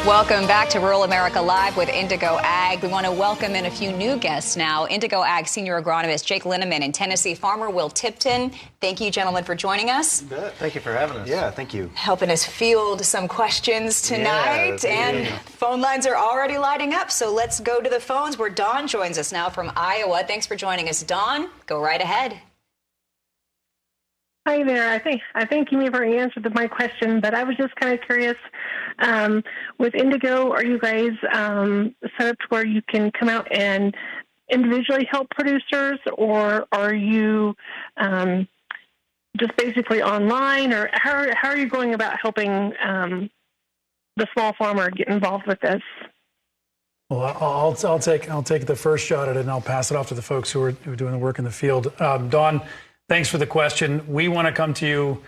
Welcome back to Rural America Live with Indigo Ag. We want to welcome in a few new guests now. Indigo Ag Senior Agronomist Jake Linneman and Tennessee farmer Will Tipton. Thank you, gentlemen, for joining us. You bet. Thank you for having us. Yeah, thank you. Helping us field some questions tonight. And phone lines are already lighting up, so let's go to the phones where Dawn joins us now from Iowa. Thanks for joining us, Dawn. Go right ahead. Hi there. I think you may have already answered my question, but I was just kind of curious. With Indigo, are you guys set up to where you can come out and individually help producers, or are you just basically online, or how are you going about helping the small farmer get involved with this? Well, I'll take the first shot at it, and I'll pass it off to the folks who are doing the work in the field. Dawn, thanks for the question. We want to come to you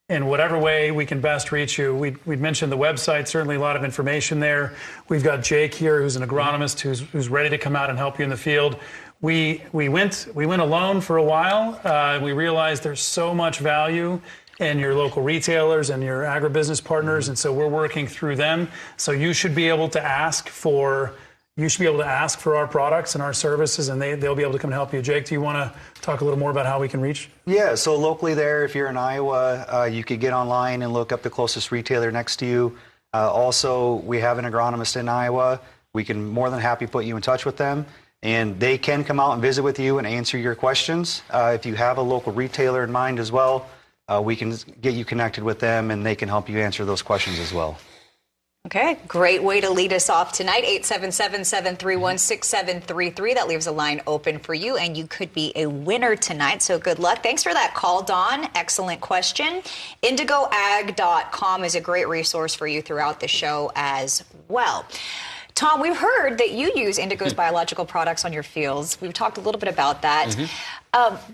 in whatever way we can best reach you. We'd mentioned the website, certainly a lot of information there. We've got Jake here, who's an agronomist, who's ready to come out and help you in the field. We went alone for a while. We realized there's so much value in your local retailers and your agribusiness partners, and so we're working through them. So you should be able to ask for our products and our services, and they'll be able to come and help you. Jake, do you want to talk a little more about how we can reach? Yeah, so locally there, if you're in Iowa, you could get online and look up the closest retailer next to you. Also, we have an agronomist in Iowa. We can more than happy put you in touch with them, and they can come out and visit with you and answer your questions. If you have a local retailer in mind as well, we can get you connected with them, and they can help you answer those questions as well. Okay, great way to lead us off tonight. 877-731-6733. That leaves a line open for you, and you could be a winner tonight. So good luck. Thanks for that call, Dawn. Excellent question. IndigoAg.com is a great resource for you throughout the show as well. Tom, we've heard that you use Indigo's biological products on your fields. We've talked a little bit about that.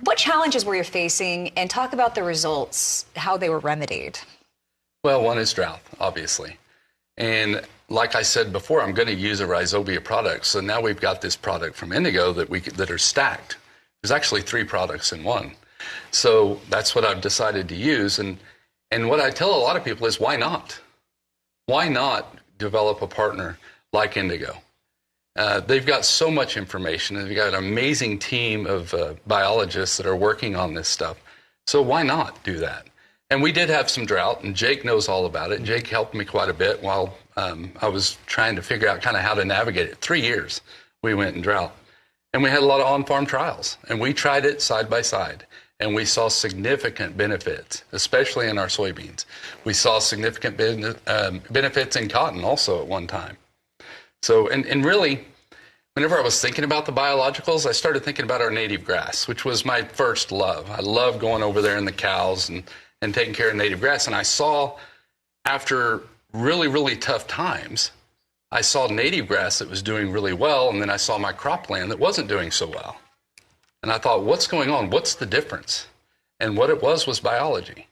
What challenges were you facing, and talk about the results, how they were remedied? Well, one is drought, obviously. And like I said before, I'm going to use a rhizobia product. So now we've got this product from Indigo that are stacked. There's actually 3 products in one. So that's what I've decided to use. And what I tell a lot of people is, why not? Why not develop a partner like Indigo? They've got so much information. They've got an amazing team of biologists that are working on this stuff. So why not do that? And we did have some drought, and Jake knows all about it. Jake helped me quite a bit while I was trying to figure out kind of how to navigate it. 3 years we went in drought. And we had a lot of on-farm trials, and we tried it side by side. And we saw significant benefits, especially in our soybeans. We saw significant benefits in cotton also at one time. So, and really, whenever I was thinking about the biologicals, I started thinking about our native grass, which was my first love. I love going over there in the cows and taking care of native grass. And I saw, after really, really tough times, I saw native grass that was doing really well, and then I saw my cropland that wasn't doing so well. And I thought, what's going on? What's the difference? And what it was biology.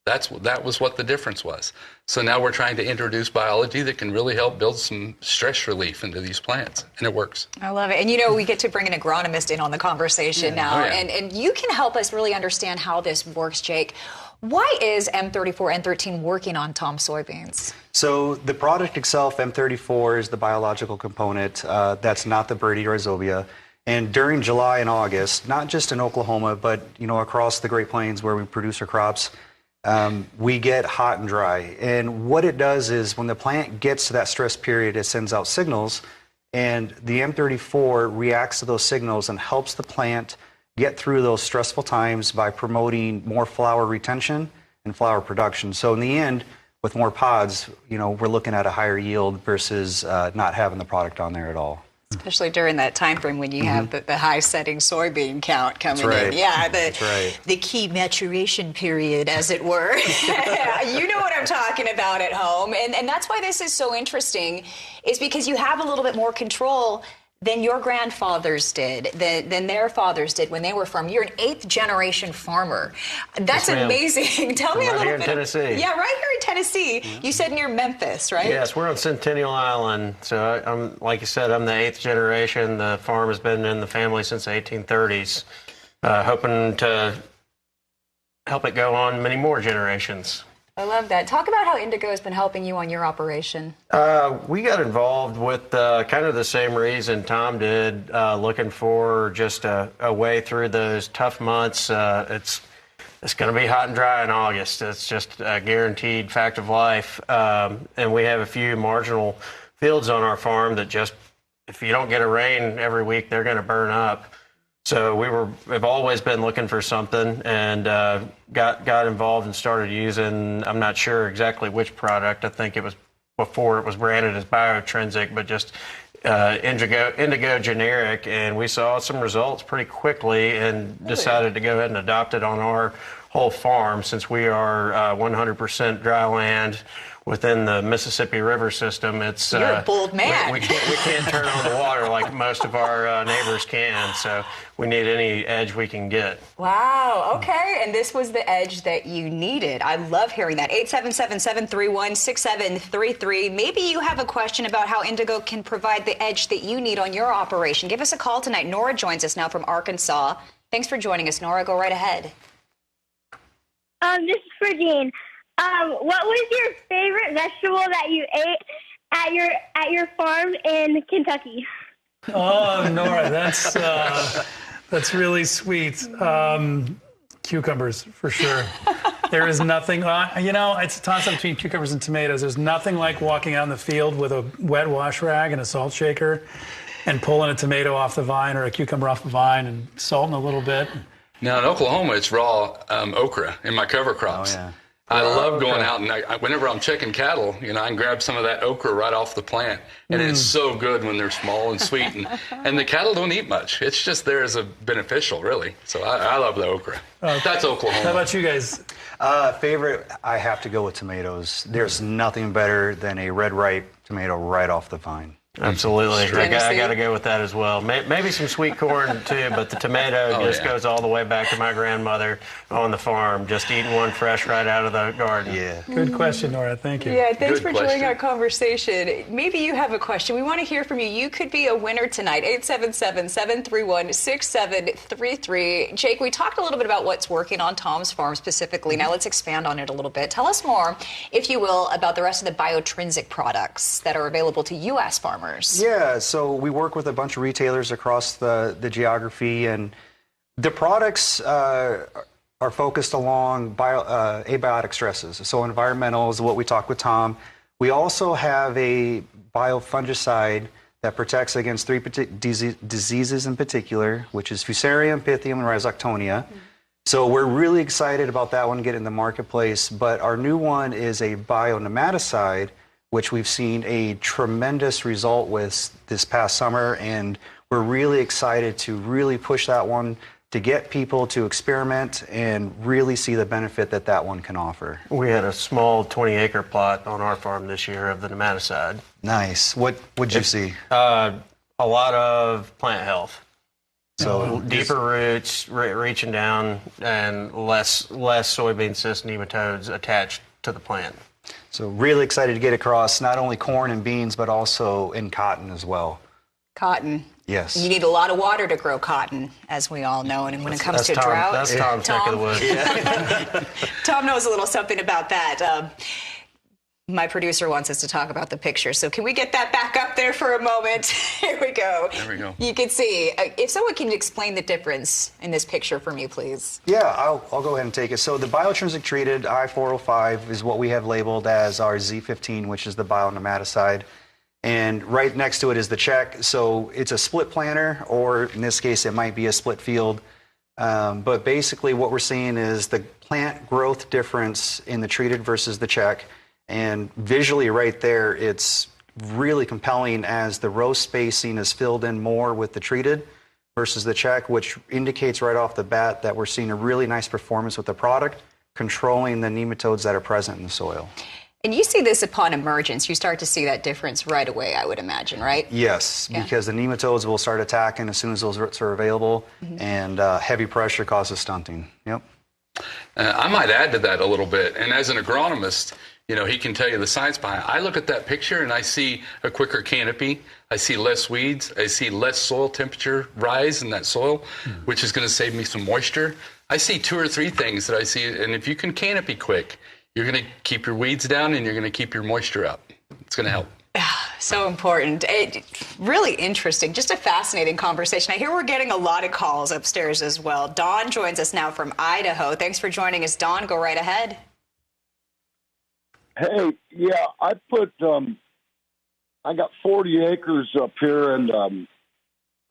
That was what the difference was. So now we're trying to introduce biology that can really help build some stress relief into these plants, and it works. I love it. And you know, we get to bring an agronomist in on the conversation now, and you can help us really understand how this works, Jake. Why is M34 N13 working on Tom's soybeans? So the product itself, M34, is the biological component. That's not the birdie rhizobia. And during July and August, not just in Oklahoma, but across the Great Plains where we produce our crops, we get hot and dry. And what it does is, when the plant gets to that stress period, it sends out signals, and the M34 reacts to those signals and helps the plant get through those stressful times by promoting more flower retention and flower production. So in the end, with more pods, we're looking at a higher yield versus not having the product on there at all. Especially during that time frame when you have the high setting soybean count coming in. Yeah, the key maturation period, as it were. You know what I'm talking about at home. And that's why this is so interesting, is because you have a little bit more control than your grandfathers did, than their fathers did when they were farming. You're an 8th generation farmer. That's amazing. Tell me a little bit. Right here in Tennessee. Yeah, right here in Tennessee. You said near Memphis, right? Yes, we're on Centennial Island. So I'm, like you said, I'm the 8th generation. The farm has been in the family since the 1830s. Hoping to help it go on many more generations. I love that. Talk about how Indigo has been helping you on your operation. We got involved with kind of the same reason Tom did, looking for just a way through those tough months. It's going to be hot and dry in August. It's just a guaranteed fact of life. And we have a few marginal fields on our farm that just, if you don't get a rain every week, they're going to burn up. So we've always been looking for something, and got involved and started using, I'm not sure exactly which product. I think it was before it was branded as Biotrinsic, but just Indigo generic, and we saw some results pretty quickly and decided to go ahead and adopt it on our whole farm, since we are 100% dry land within the Mississippi River system. It's you're a bold man. We can't turn on the water like most of our neighbors can, so we need any edge we can get. Wow, okay, and this was the edge that you needed. I love hearing that. 877-731-6733. Maybe you have a question about how Indigo can provide the edge that you need on your operation. Give us a call tonight. Nora joins us now from Arkansas. Thanks for joining us, Nora. Go right ahead. This is for Dean. What was your favorite vegetable that you ate at your farm in Kentucky? Oh, Nora, that's really sweet. Cucumbers, for sure. There is nothing, it's a toss-up between cucumbers and tomatoes. There's nothing like walking out in the field with a wet wash rag and a salt shaker and pulling a tomato off the vine or a cucumber off the vine and salting a little bit. Now, in Oklahoma, it's raw okra in my cover crops. Oh, yeah. I love going out, and whenever I'm checking cattle, I can grab some of that okra right off the plant, and it's so good when they're small and sweet, and the cattle don't eat much. It's just there as a beneficial, really. So I love the okra. That's Oklahoma. How about you guys? Favorite, I have to go with tomatoes. There's nothing better than a red ripe tomato right off the vine. Absolutely. I got to go with that as well. Maybe some sweet corn, too, but the tomato goes all the way back to my grandmother on the farm, just eating one fresh right out of the garden. Yeah. Good question, Nora. Thank you. Yeah, thanks for joining our conversation. Maybe you have a question. We want to hear from you. You could be a winner tonight. 877-731-6733. Jake, we talked a little bit about what's working on Tom's farm specifically. Now let's expand on it a little bit. Tell us more, if you will, about the rest of the Biotrinsic products that are available to U.S. farmers. Yeah, so we work with a bunch of retailers across the geography, and the products are focused along abiotic stresses. So environmental is what we talked with Tom. We also have a biofungicide that protects against three diseases in particular, which is Fusarium, Pythium, and Rhizoctonia. So we're really excited about that one getting in the marketplace, but our new one is a bionematicide, which we've seen a tremendous result with this past summer, and we're really excited to really push that one to get people to experiment and really see the benefit that one can offer. We had a small 20-acre plot on our farm this year of the nematicide. Nice. What'd you see? A lot of plant health. So deeper roots, reaching down, and less soybean cyst nematodes attached to the plant. So really excited to get across not only corn and beans, but also in cotton as well. Cotton. Yes. You need a lot of water to grow cotton, as we all know. And when it comes to drought... That's Tom's neck of the woods. Yeah. Tom knows a little something about that. My producer wants us to talk about the picture. So can we get that back up there for a moment? Here we go. There we go. You can see. If someone can explain the difference in this picture for me, please. Yeah, I'll go ahead and take it. So the biotrinsic treated I-405 is what we have labeled as our Z15, which is the bionematicide. And right next to it is the check. So it's a split planter, or in this case, it might be a split field. But basically what we're seeing is the plant growth difference in the treated versus the check. And visually right there, it's really compelling as the row spacing is filled in more with the treated versus the check, which indicates right off the bat that we're seeing a really nice performance with the product, controlling the nematodes that are present in the soil. And you see this upon emergence. You start to see that difference right away, I would imagine, right? Yes, because the nematodes will start attacking as soon as those roots are available, and heavy pressure causes stunting. Yep. I might add to that a little bit. And as an agronomist, he can tell you the science behind it. I look at that picture and I see a quicker canopy. I see less weeds. I see less soil temperature rise in that soil, which is going to save me some moisture. I see 2 or 3 things that I see. And if you can canopy quick, you're going to keep your weeds down and you're going to keep your moisture up. It's going to help. So important. Really interesting. Just a fascinating conversation. I hear we're getting a lot of calls upstairs as well. Don joins us now from Idaho. Thanks for joining us, Don. Go right ahead. Hey, yeah, I got 40 acres up here, and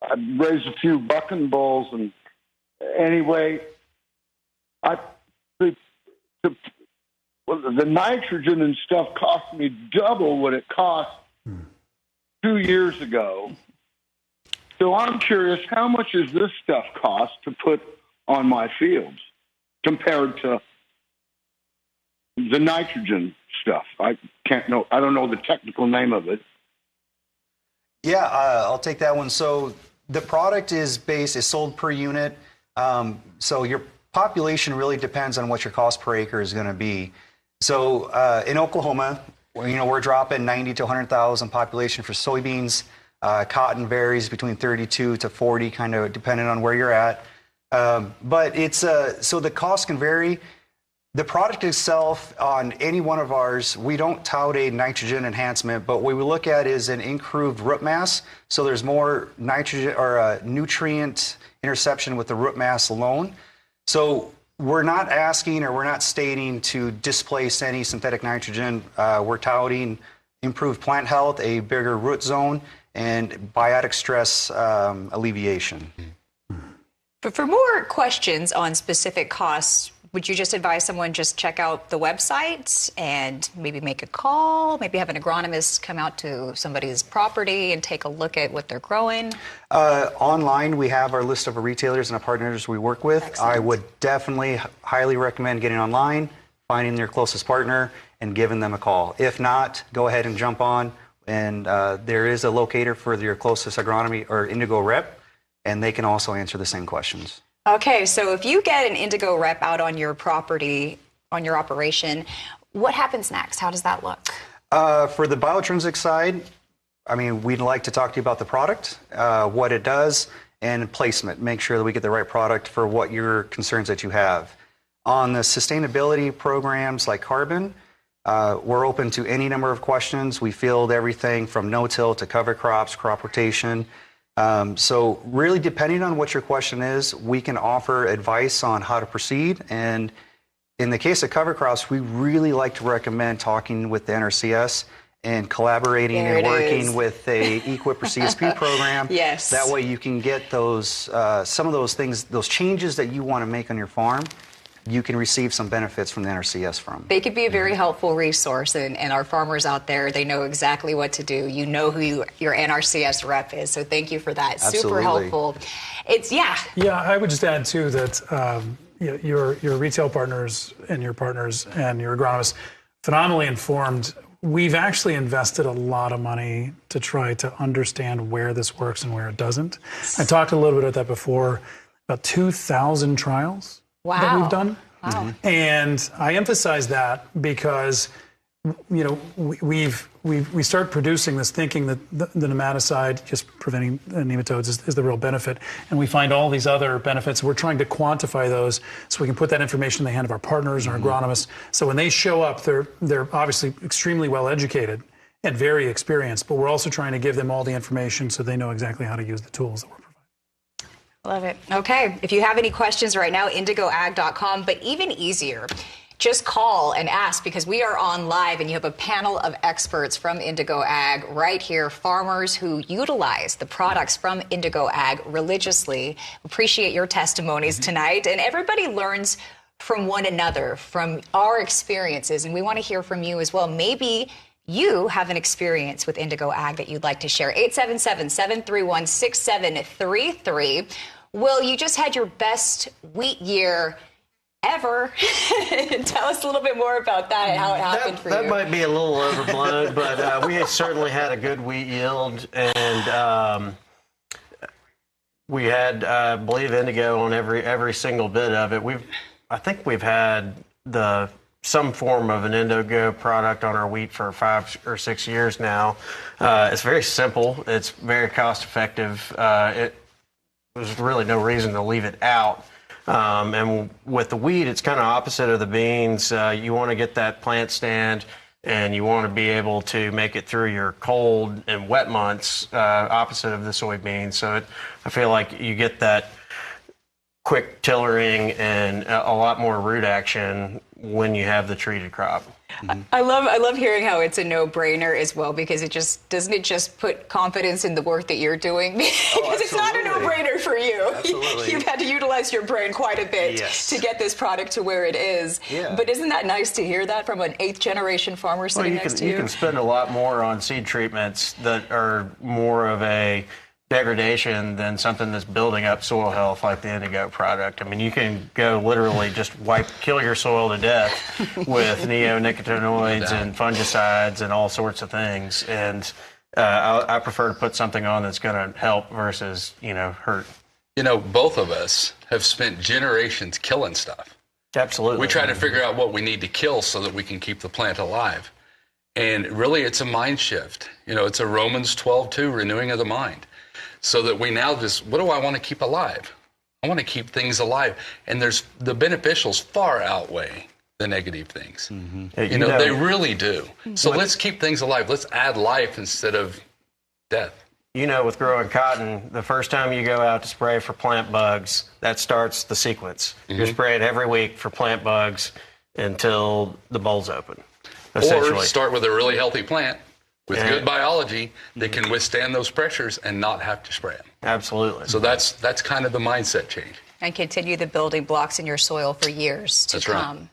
I raised a few bucking bulls, and anyway, the nitrogen and stuff cost me double what it cost 2 years ago. So I'm curious, how much does this stuff cost to put on my fields compared to the nitrogen stuff? I don't know the technical name of it. Yeah, I'll take that one. So the product is sold per unit. So your population really depends on what your cost per acre is going to be. So in Oklahoma, we're dropping 90 to 100,000 population for soybeans. Cotton varies between 32 to 40, kind of depending on where you're at. But it's so the cost can vary. The product itself, on any one of ours, we don't tout a nitrogen enhancement, but what we look at is an improved root mass. So there's more nitrogen or nutrient interception with the root mass alone. So we're not asking or we're not stating to displace any synthetic nitrogen. We're touting improved plant health, a bigger root zone, and biotic stress alleviation. But for more questions on specific costs, would you just advise someone just check out the website and maybe make a call, maybe have an agronomist come out to somebody's property and take a look at what they're growing? Online, we have our list of retailers and our partners we work with. Excellent. I would definitely highly recommend getting online, finding your closest partner, and giving them a call. If not, go ahead and jump on, and there is a locator for your closest agronomy or Indigo rep, and they can also answer the same questions. Okay, so if you get an Indigo rep out on your property, on your operation, what happens next? How does that look? For the biotrinsic side, I mean, we'd like to talk to you about the product, what it does, and placement. Make sure that we get the right product for what your concerns that you have. On the sustainability programs like carbon, we're open to any number of questions. We field everything from no-till to cover crops, crop rotation. So really, depending on what your question is, we can offer advice on how to proceed. And in the case of cover crops, we really like to recommend talking with the NRCS and collaborating and working with a EQIP or CSP program. Yes. That way you can get those, some of those things, those changes that you want to make on your farm, you can receive some benefits from the NRCS from. They could be a very helpful resource, and our farmers out there, they know exactly what to do. You know who your NRCS rep is, so thank you for that. Absolutely. Super helpful. Yeah, I would just add, too, that your retail partners and your agronomists, phenomenally informed. We've actually invested a lot of money to try to understand where this works and where it doesn't. I talked a little bit about that before, about 2,000 trials. Wow. That we've done. Wow. And I emphasize that because, we start producing this thinking that the nematicide, just preventing nematodes, is the real benefit. And we find all these other benefits. We're trying to quantify those so we can put that information in the hand of our partners and our agronomists. So when they show up, they're obviously extremely well educated and very experienced, but we're also trying to give them all the information so they know exactly how to use the tools that we're providing. Love it. Okay, if you have any questions right now, indigoag.com, but even easier, just call and ask, because we are on live and you have a panel of experts from Indigo Ag right here, farmers who utilize the products from Indigo Ag religiously. Appreciate your testimonies tonight, and everybody learns from one another, from our experiences, and we want to hear from you as well. Maybe you have an experience with Indigo Ag that you'd like to share. 877-731-6733. Will, you just had your best wheat year ever. Tell us a little bit more about that and how it happened for you. That might be a little overblown, but we certainly had a good wheat yield, and we had, I believe, Indigo on every single bit of it. I think we've had some form of an Indigo product on our wheat for 5 or 6 years now. It's very simple. It's very cost effective. There's really no reason to leave it out. And with the wheat, it's kind of opposite of the beans. You want to get that plant stand, and you want to be able to make it through your cold and wet months, opposite of the soybeans. So I feel like you get that quick tillering and a lot more root action when you have the treated crop. I love hearing how it's a no-brainer as well, because doesn't it just put confidence in the work that you're doing? Because it's not a no-brainer for you. Absolutely. You've had to utilize your brain quite a bit to get this product to where it is. Yeah. But isn't that nice to hear that from an 8th-generation farmer sitting next to you? You can spend a lot more on seed treatments that are more of a degradation than something that's building up soil health like the Indigo product. I mean, you can go literally just kill your soil to death with neonicotinoids and fungicides and all sorts of things. And I prefer to put something on that's going to help versus, hurt. Both of us have spent generations killing stuff. Absolutely. We try to figure out what we need to kill so that we can keep the plant alive. And really, it's a mind shift. It's a Romans 12:2, renewing of the mind. So that we now what do I want to keep alive? I want to keep things alive. And the beneficials far outweigh the negative things. Mm-hmm. They really do. So let's keep things alive. Let's add life instead of death. With growing cotton, the first time you go out to spray for plant bugs, that starts the sequence. Mm-hmm. You're spraying every week for plant bugs until the bulbs open, essentially. Or start with a really healthy plant with good biology that can withstand those pressures and not have to spray them. Absolutely. So that's kind of the mindset change. And continue the building blocks in your soil for years to come.